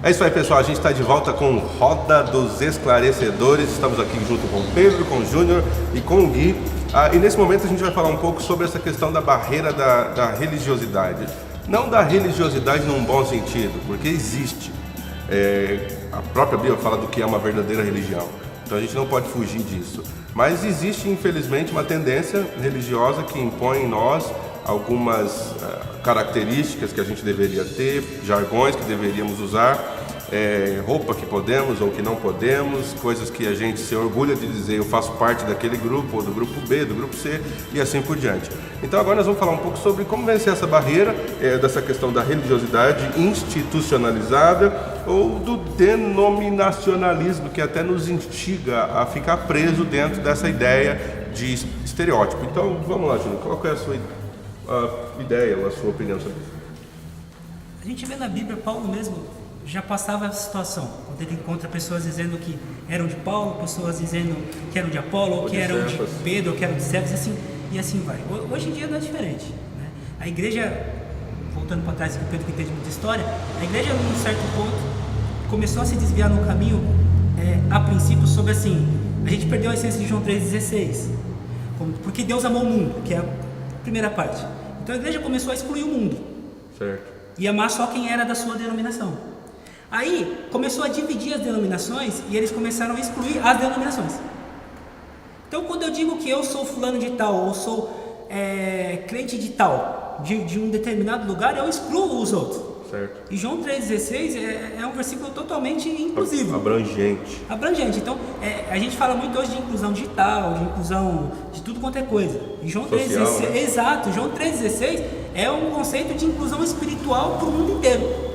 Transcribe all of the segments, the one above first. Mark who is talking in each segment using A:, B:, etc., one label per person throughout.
A: É isso aí, pessoal, a gente está de volta com Roda dos Esclarecedores. Estamos aqui junto com o Pedro, com o Júnior e com o Gui. E nesse momento a gente vai falar um pouco sobre essa questão da barreira da religiosidade. Não da religiosidade num bom sentido, porque existe. A própria Bíblia fala do que é uma verdadeira religião, então a gente não pode fugir disso. Mas existe, infelizmente, uma tendência religiosa que impõe em nós algumas características que a gente deveria ter, jargões que deveríamos usar, roupa que podemos ou que não podemos, coisas que a gente se orgulha de dizer, eu faço parte daquele grupo, ou do grupo B, do grupo C, e assim por diante. Então agora nós vamos falar um pouco sobre como vencer essa barreira, dessa questão da religiosidade institucionalizada ou do denominacionalismo, que até nos instiga a ficar preso dentro dessa ideia de estereótipo. Então vamos lá, Júnior, qual é a sua ideia ou a sua opinião sobre isso?
B: A gente vê na Bíblia, Paulo mesmo já passava essa situação, quando ele encontra pessoas dizendo que eram de Paulo, pessoas dizendo que eram de Apolo, ou que eram de Pedro, ou que eram de Cefas, e assim vai. Hoje em dia não é diferente, né? A igreja, voltando para trás, que o Pedro que entende muita história, a igreja, num certo ponto, começou a se desviar no caminho, a princípio, sobre assim, a gente perdeu a essência de João 3,16, porque Deus amou o mundo, que é a primeira parte. Então a igreja começou a excluir o mundo,
A: certo,
B: e amar só quem era da sua denominação. Aí começou a dividir as denominações e eles começaram a excluir as denominações. Então quando eu digo que eu sou fulano de tal, ou sou crente de tal, de um determinado lugar, eu excluo os outros.
A: Certo.
B: E João 3,16 é um versículo totalmente inclusivo. Abrangente. Então, a gente fala muito hoje de inclusão digital, de inclusão de tudo quanto é coisa. E João 3,16, né? Exato, João 3,16 é um conceito de inclusão espiritual para o mundo inteiro.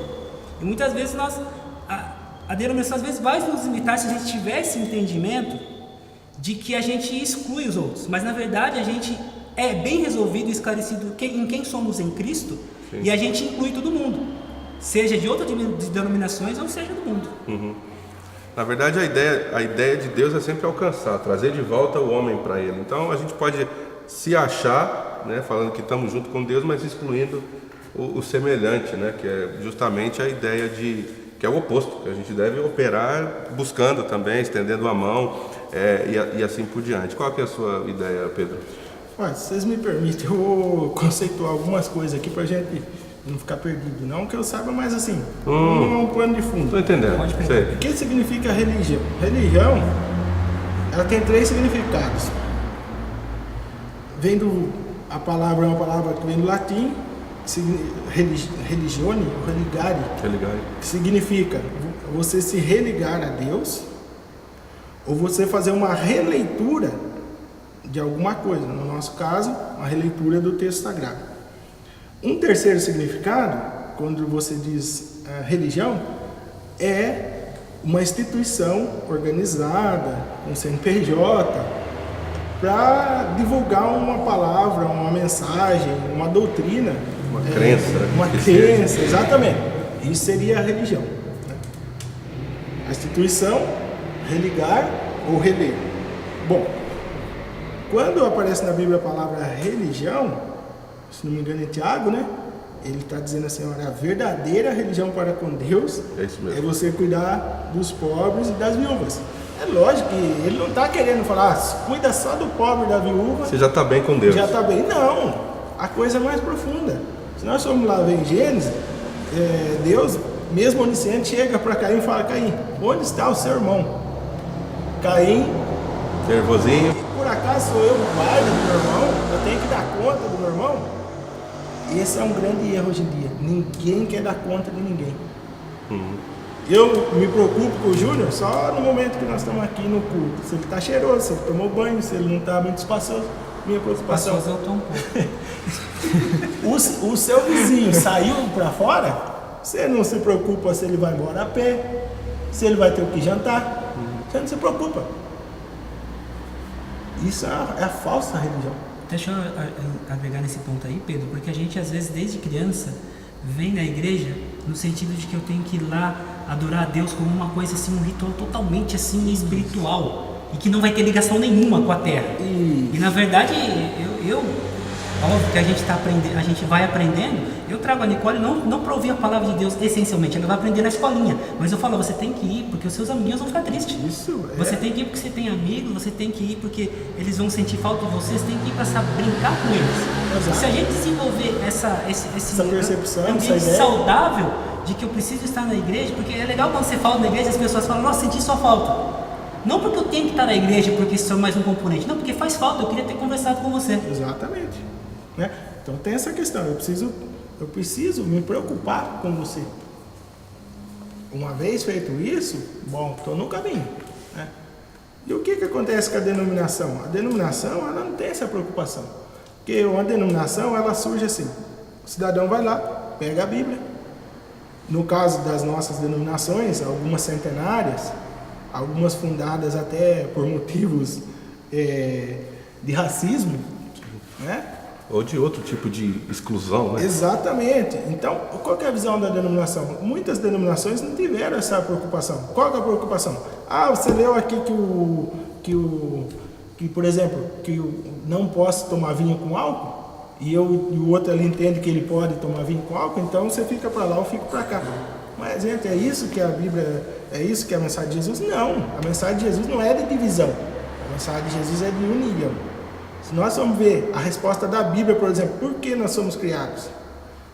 B: E muitas vezes a denominação às vezes vai nos limitar se a gente tiver esse entendimento de que a gente exclui os outros. Mas na verdade a gente é bem resolvido e esclarecido em quem somos em Cristo. Sim. E a gente inclui todo mundo, seja de outras denominações ou seja do mundo.
A: Uhum. Na verdade a ideia de Deus é sempre alcançar, trazer de volta o homem para Ele. Então a gente pode se achar, né, falando que estamos junto com Deus, mas excluindo o semelhante, né, que é justamente a ideia que é o oposto, que a gente deve operar buscando também, estendendo a mão, e assim por diante. Qual que é a sua ideia, Pedro?
C: Se vocês me permitem, eu vou conceituar algumas coisas aqui para a gente não ficar perdido, não que eu saiba, mas assim, um plano de fundo.
A: Estou entendendo.
C: O que significa religião? Religião, ela tem 3 significados. A palavra é uma palavra que vem do latim, religione, religare, que significa você se religar a Deus, ou você fazer uma releitura de alguma coisa, no nosso caso, uma releitura do texto sagrado. Um terceiro significado, quando você diz religião, é uma instituição organizada, um CNPJ, para divulgar uma palavra, uma mensagem, uma doutrina, uma crença, exatamente. Isso seria a religião, né? A instituição, religar ou reler. Bom, quando aparece na Bíblia a palavra religião, se não me engano é Tiago, né? Ele está dizendo assim, olha, a verdadeira religião para com Deus é você cuidar dos pobres e das viúvas. É lógico que ele não está querendo falar, cuida só do pobre e da viúva.
A: Você já está bem com Deus.
C: Já está bem. Não, a coisa é mais profunda. Se nós formos lá ver em Gênesis, Deus, mesmo onisciente, chega para Caim e fala, Caim, onde está o seu irmão? Caim,
A: nervosinho.
C: Por acaso sou eu o guarda do meu irmão? Eu tenho que dar conta do meu irmão? Esse é um grande erro hoje em dia. Ninguém quer dar conta de ninguém. Eu me preocupo com o Júnior só no momento que nós estamos aqui no culto. Se ele está cheiroso, se ele tomou banho, se ele não está muito espaçoso. Minha preocupação.
B: Espaçoso eu estou um pouco.
C: O seu vizinho saiu para fora, você não se preocupa se ele vai embora a pé, se ele vai ter o que jantar. Você não se preocupa. Isso é a falsa religião.
B: Deixa eu agregar nesse ponto aí, Pedro, porque a gente às vezes desde criança vem na igreja no sentido de que eu tenho que ir lá adorar a Deus como uma coisa assim, um ritual totalmente assim espiritual e que não vai ter ligação nenhuma com a terra. E na verdade eu óbvio que a gente tá aprendendo, a gente vai aprendendo. Eu trago a Nicole não para ouvir a palavra de Deus essencialmente, ela vai aprender na escolinha. Mas eu falo, você tem que ir porque os seus amiguinhos vão ficar tristes.
C: Isso,
B: Você tem que ir porque você tem amigos, você tem que ir porque eles vão sentir falta de você, você tem que ir para brincar com eles.
C: Exato.
B: Se a gente desenvolver essa
C: percepção,
B: ambiente
C: essa ideia
B: saudável de que eu preciso estar na igreja, porque é legal quando você fala na igreja, as pessoas falam, nossa, senti sua falta. Não porque eu tenho que estar na igreja, porque isso é mais um componente. Não, porque faz falta, eu queria ter conversado com você.
C: Exatamente. Né? Então tem essa questão, eu preciso me preocupar com você. Uma vez feito isso, bom, estou no caminho. Né? E o que acontece com a denominação? A denominação, ela não tem essa preocupação. Porque uma denominação, ela surge assim. O cidadão vai lá, pega a Bíblia. No caso das nossas denominações, algumas centenárias, algumas fundadas até por motivos de racismo, né?
A: Ou de outro tipo de exclusão, né?
C: Exatamente. Então, qual que é a visão da denominação? Muitas denominações não tiveram essa preocupação. Qual que é a preocupação? Ah, você leu aqui que por exemplo, que eu não posso tomar vinho com álcool, e o outro ali entende que ele pode tomar vinho com álcool, então você fica para lá, eu fico para cá. Mas, gente, é isso que a Bíblia, é isso que é a mensagem de Jesus? Não, a mensagem de Jesus não é de divisão, a mensagem de Jesus é de união. Se nós vamos ver a resposta da Bíblia, por exemplo, por que nós somos criados?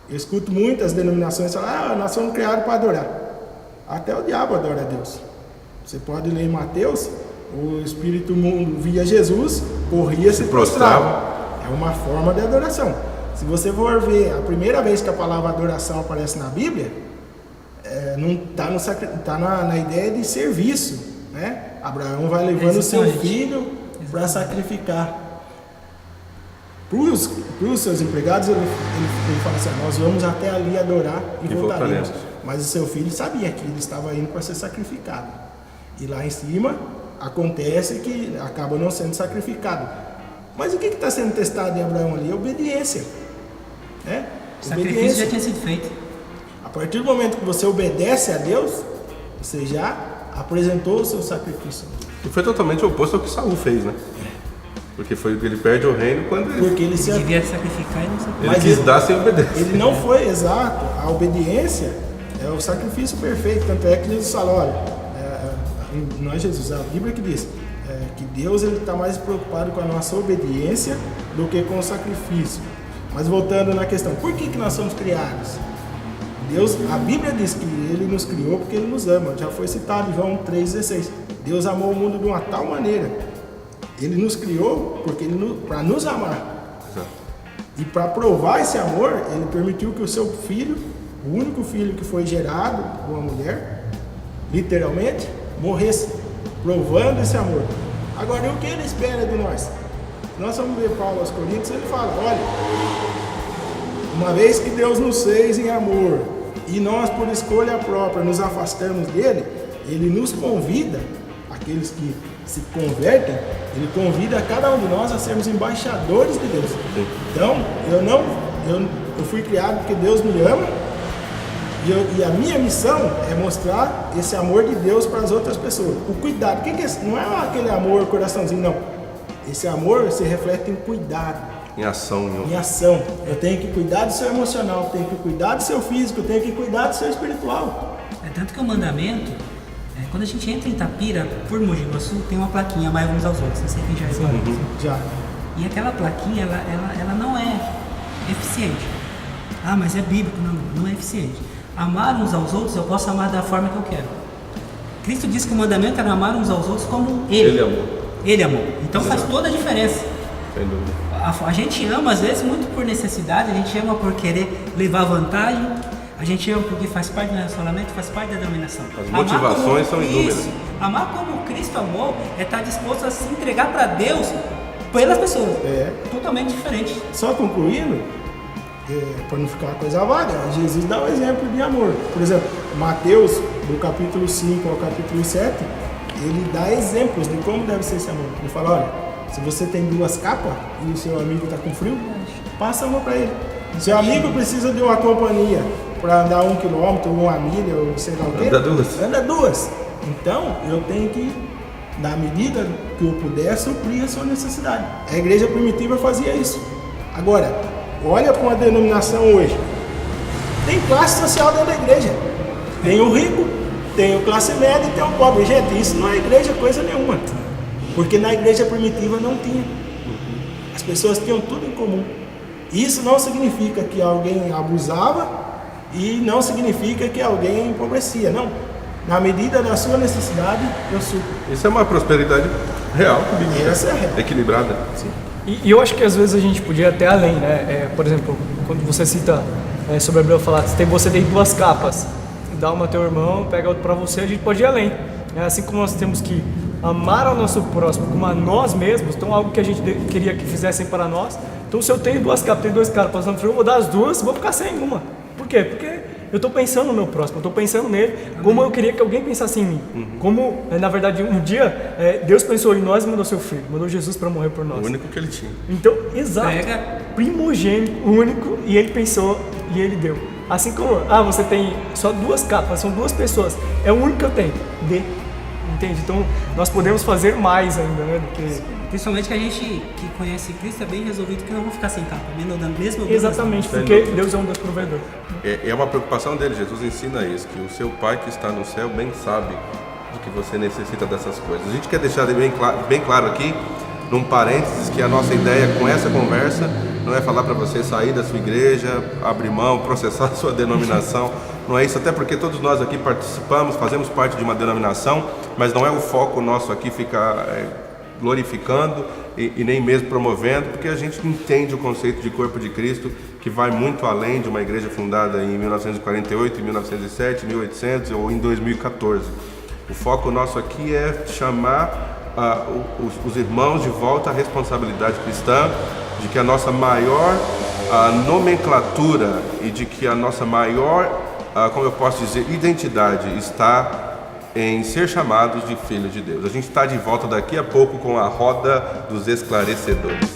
C: Eu escuto muitas denominações falar, nós somos criados para adorar. Até o diabo adora a Deus. Você pode ler em Mateus, o espírito mundo via Jesus, corria, se prostrava. É uma forma de adoração. Se você for ver a primeira vez que a palavra adoração aparece na Bíblia, não está na ideia de serviço, né? Abraão vai levando o seu filho para sacrificar. Para os seus empregados, ele fala assim, nós vamos até ali adorar e voltaremos. Mas o seu filho sabia que ele estava indo para ser sacrificado. E lá em cima, acontece que acaba não sendo sacrificado. Mas o que está sendo testado em Abraão ali? A obediência. Né?
B: O sacrifício já tinha sido feito.
C: A partir do momento que você obedece a Deus, você já apresentou o seu sacrifício.
A: E foi totalmente o oposto ao que Saul fez, né? Porque foi ele perde o reino quando ele
B: devia sacrificar e não sacrificar.
A: Ele quis dar sem obedecer.
C: Ele não foi exato. A obediência é o sacrifício perfeito. Tanto é que Jesus fala, olha, não é Jesus, é a Bíblia que diz que Deus está mais preocupado com a nossa obediência do que com o sacrifício. Mas voltando na questão, por que nós somos criados? Deus, a Bíblia diz que Ele nos criou porque Ele nos ama. Já foi citado em João 3,16. Deus amou o mundo de uma tal maneira. Ele nos criou porque para nos amar.
A: Exato.
C: E para provar esse amor, Ele permitiu que o seu filho, o único filho que foi gerado de uma mulher, literalmente, morresse, provando esse amor. Agora, e o que Ele espera de nós? Nós vamos ver Paulo aos Coríntios, ele fala, olha, uma vez que Deus nos fez em amor, e nós por escolha própria nos afastamos dele, Ele nos convida, aqueles que se convertem, Ele convida cada um de nós a sermos embaixadores de Deus. Então, eu fui criado porque Deus me ama, e a minha missão é mostrar esse amor de Deus para as outras pessoas. O cuidado, o que é isso? Não é aquele amor, coraçãozinho, não. Esse amor se reflete em cuidado.
A: Em ação.
C: Em ação. Eu tenho que cuidar do seu emocional, eu tenho que cuidar do seu físico, eu tenho que cuidar do seu espiritual.
B: É tanto que o mandamento, quando a gente entra em Itapira, por Mogi Guaçu, tem uma plaquinha, amai uns aos outros. Não sei quem já reparou.
C: Já.
B: E aquela plaquinha, ela não é eficiente. Ah, mas é bíblico. Não é eficiente. Amar uns aos outros, eu posso amar da forma que eu quero. Cristo disse que o mandamento era amar uns aos outros como Ele amou. Ele amou. Então faz toda a diferença.
A: Sem dúvida.
B: A gente ama, às vezes, muito por necessidade, a gente ama por querer levar vantagem, a gente ama porque faz parte do relacionamento, faz parte da denominação.
A: As motivações são inúmeras.
B: Amar como Cristo amou é estar disposto a se entregar para Deus pelas pessoas. Totalmente diferente.
C: Só concluindo, para não ficar uma coisa vaga, Jesus dá um exemplo de amor. Por exemplo, Mateus, do capítulo 5 ao capítulo 7, ele dá exemplos de como deve ser esse amor. Ele fala, olha, se você tem 2 capas e o seu amigo está com frio, passa uma para ele. Seu amigo precisa de uma companhia para andar 1 quilômetro, 1 milha, ou sei lá o quê. Anda 2. Então, eu tenho que, na medida que eu puder, suprir a sua necessidade. A igreja primitiva fazia isso. Agora, olha para uma denominação hoje. Tem classe social dentro da igreja. Tem o rico, tem o classe média e tem o pobre. Gente, isso não é igreja coisa nenhuma. Porque na igreja primitiva não tinha. As pessoas tinham tudo em comum. Isso não significa que alguém abusava e não significa que alguém empobrecia. Não. Na medida da sua necessidade, eu supro.
A: Isso é uma prosperidade real,
C: essa é real.
A: Equilibrada.
D: Sim. E eu acho que às vezes a gente podia ir até além, né? Por exemplo, quando você cita sobre a Bíblia falar que você tem duas capas, dá uma ao teu irmão, pega outra para você, a gente pode ir além. Assim como nós temos que amar ao nosso próximo como a nós mesmos, então algo que a gente queria que fizessem para nós. Então se eu tenho duas capas, tenho dois caras passando frio, eu vou dar as duas, vou ficar sem uma. Por quê? Porque eu estou pensando no meu próximo, eu estou pensando nele, como eu queria que alguém pensasse em mim. Como, na verdade, um dia, Deus pensou em nós e mandou seu filho, mandou Jesus para morrer por nós.
A: O único que ele tinha.
D: Então, exato, primogênito, único, e ele pensou e ele deu. Assim como, você tem só duas capas, são duas pessoas, é o único que eu tenho, dê. Entende? Então, nós podemos fazer mais ainda, né? Do que...
B: Principalmente que a gente que conhece Cristo é bem resolvido que não vão ficar sem capa, mesmo
D: exatamente, porque Deus é um Deus provedor.
A: É uma preocupação dele, Jesus ensina isso, que o seu Pai que está no céu bem sabe de que você necessita dessas coisas. A gente quer deixar bem claro aqui, num parênteses, que a nossa ideia com essa conversa não é falar para você sair da sua igreja, abrir mão, processar a sua denominação. Não é isso, até porque todos nós aqui participamos, fazemos parte de uma denominação, mas não é o foco nosso aqui ficar glorificando e nem mesmo promovendo, porque a gente entende o conceito de corpo de Cristo, que vai muito além de uma igreja fundada em 1948, em 1907, 1800 ou em 2014. O foco nosso aqui é chamar os irmãos de volta à responsabilidade cristã, de que a nossa maior nomenclatura e de que a nossa maior, como eu posso dizer, identidade está em ser chamados de filhos de Deus. A gente está de volta daqui a pouco com a Roda dos Esclarecedores.